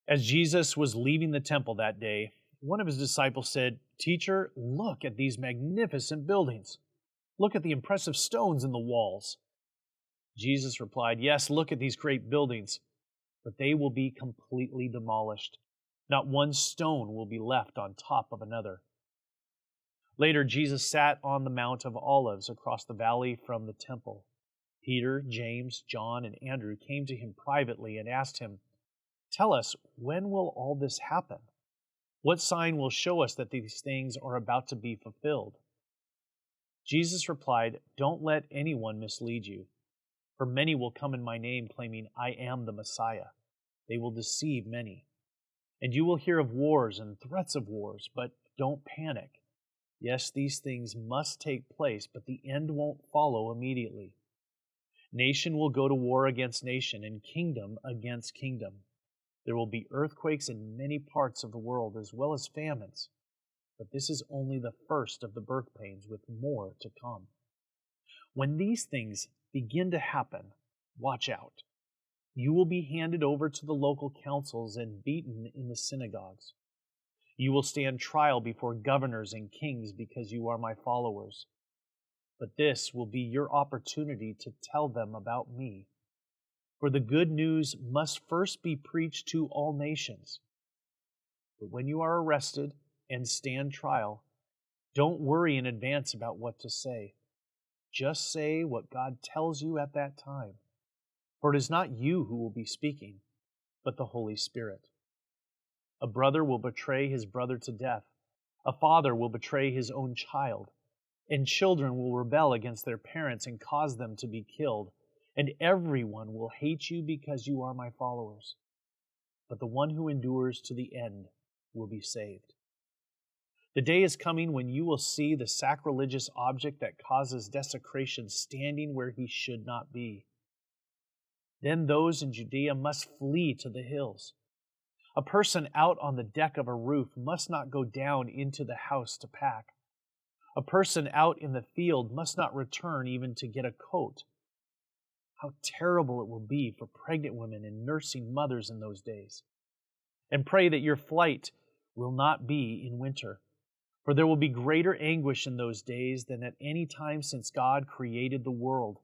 As Jesus was leaving the temple that day, one of his disciples said, "Teacher, look at these magnificent buildings. Look at the impressive stones in the walls." Jesus replied, "Yes, look at these great buildings, but they will be completely demolished. Not one stone will be left on top of another." Later, Jesus sat on the Mount of Olives across the valley from the temple. Peter, James, John, and Andrew came to him privately and asked him, "Tell us, when will all this happen? What sign will show us that these things are about to be fulfilled?" Jesus replied, "Don't let anyone mislead you, for many will come in my name claiming I am the Messiah. They will deceive many. And you will hear of wars and threats of wars, but don't panic. Yes, these things must take place, but the end won't follow immediately. Nation will go to war against nation, and kingdom against kingdom. There will be earthquakes in many parts of the world, as well as famines. But this is only the first of the birth pains, with more to come. When these things begin to happen, watch out. You will be handed over to the local councils and beaten in the synagogues. You will stand trial before governors and kings because you are my followers. But this will be your opportunity to tell them about me. For the good news must first be preached to all nations. But when you are arrested and stand trial, don't worry in advance about what to say. Just say what God tells you at that time. For it is not you who will be speaking, but the Holy Spirit. A brother will betray his brother to death. A father will betray his own child. And children will rebel against their parents and cause them to be killed. And everyone will hate you because you are my followers. But the one who endures to the end will be saved. The day is coming when you will see the sacrilegious object that causes desecration standing where he should not be. Then those in Judea must flee to the hills. A person out on the deck of a roof must not go down into the house to pack. A person out in the field must not return even to get a coat. How terrible it will be for pregnant women and nursing mothers in those days. And pray that your flight will not be in winter, for there will be greater anguish in those days than at any time since God created the world,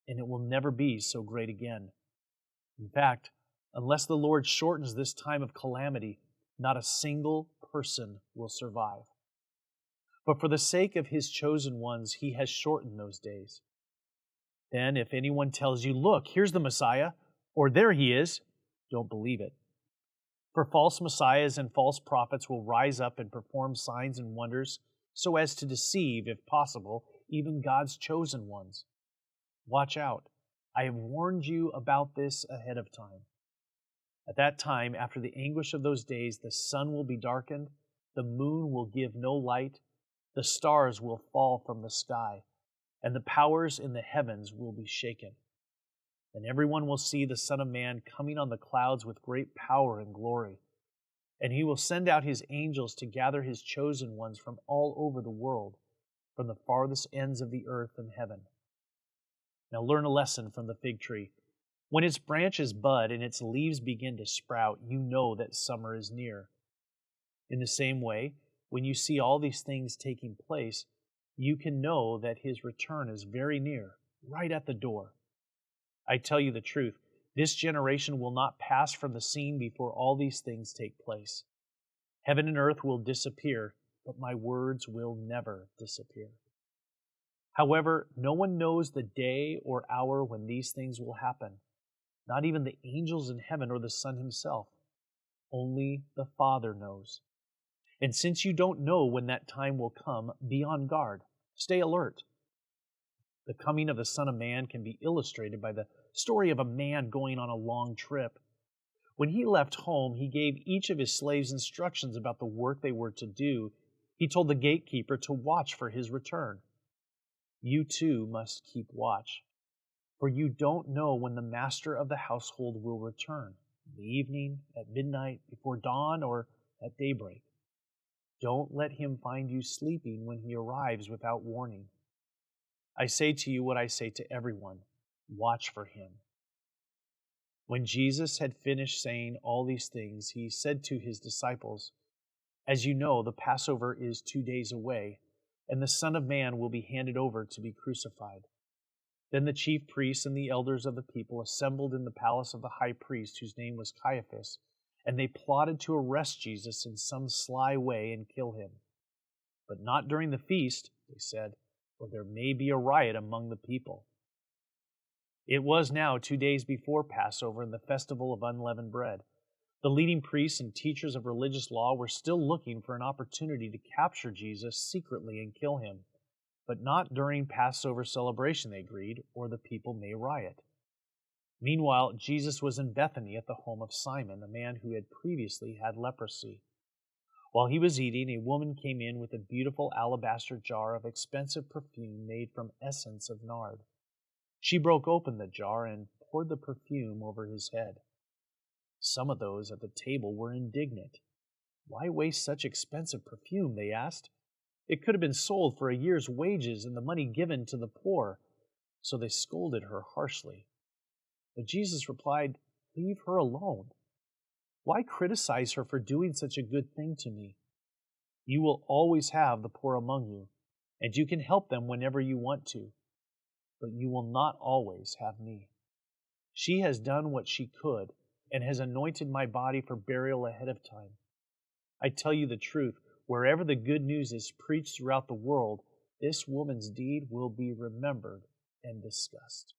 and it will never be so great again. In fact, unless the Lord shortens this time of calamity, not a single person will survive. But for the sake of his chosen ones, he has shortened those days. Then if anyone tells you, "Look, here's the Messiah," or "There he is," don't believe it. For false messiahs and false prophets will rise up and perform signs and wonders so as to deceive, if possible, even God's chosen ones. Watch out. I have warned you about this ahead of time. At that time, after the anguish of those days, the sun will be darkened, the moon will give no light, the stars will fall from the sky, and the powers in the heavens will be shaken. And everyone will see the Son of Man coming on the clouds with great power and glory. And he will send out his angels to gather his chosen ones from all over the world, from the farthest ends of the earth and heaven. Now learn a lesson from the fig tree. When its branches bud and its leaves begin to sprout, you know that summer is near. In the same way, when you see all these things taking place, you can know that his return is very near, right at the door. I tell you the truth, this generation will not pass from the scene before all these things take place. Heaven and earth will disappear, but my words will never disappear. However, no one knows the day or hour when these things will happen, not even the angels in heaven or the Son himself. Only the Father knows. And since you don't know when that time will come, be on guard. Stay alert. The coming of the Son of Man can be illustrated by the story of a man going on a long trip. When he left home, he gave each of his slaves instructions about the work they were to do. He told the gatekeeper to watch for his return. You too must keep watch, for you don't know when the master of the household will return, in the evening, at midnight, before dawn, or at daybreak. Don't let him find you sleeping when he arrives without warning. I say to you what I say to everyone, watch for him. When Jesus had finished saying all these things, he said to his disciples, "As you know, the Passover is 2 days away, and the Son of Man will be handed over to be crucified." Then the chief priests and the elders of the people assembled in the palace of the high priest, whose name was Caiaphas, and they plotted to arrest Jesus in some sly way and kill him. "But not during the feast," they said, "or there may be a riot among the people." It was now 2 days before Passover and the festival of unleavened bread. The leading priests and teachers of religious law were still looking for an opportunity to capture Jesus secretly and kill him. But not during Passover celebration, they agreed, or the people may riot. Meanwhile, Jesus was in Bethany at the home of Simon, a man who had previously had leprosy. While he was eating, a woman came in with a beautiful alabaster jar of expensive perfume made from essence of nard. She broke open the jar and poured the perfume over his head. Some of those at the table were indignant. "Why waste such expensive perfume?" they asked. "It could have been sold for a year's wages and the money given to the poor." So they scolded her harshly. But Jesus replied, "Leave her alone. Why criticize her for doing such a good thing to me? You will always have the poor among you, and you can help them whenever you want to, but you will not always have me. She has done what she could and has anointed my body for burial ahead of time. I tell you the truth, wherever the good news is preached throughout the world, this woman's deed will be remembered and discussed."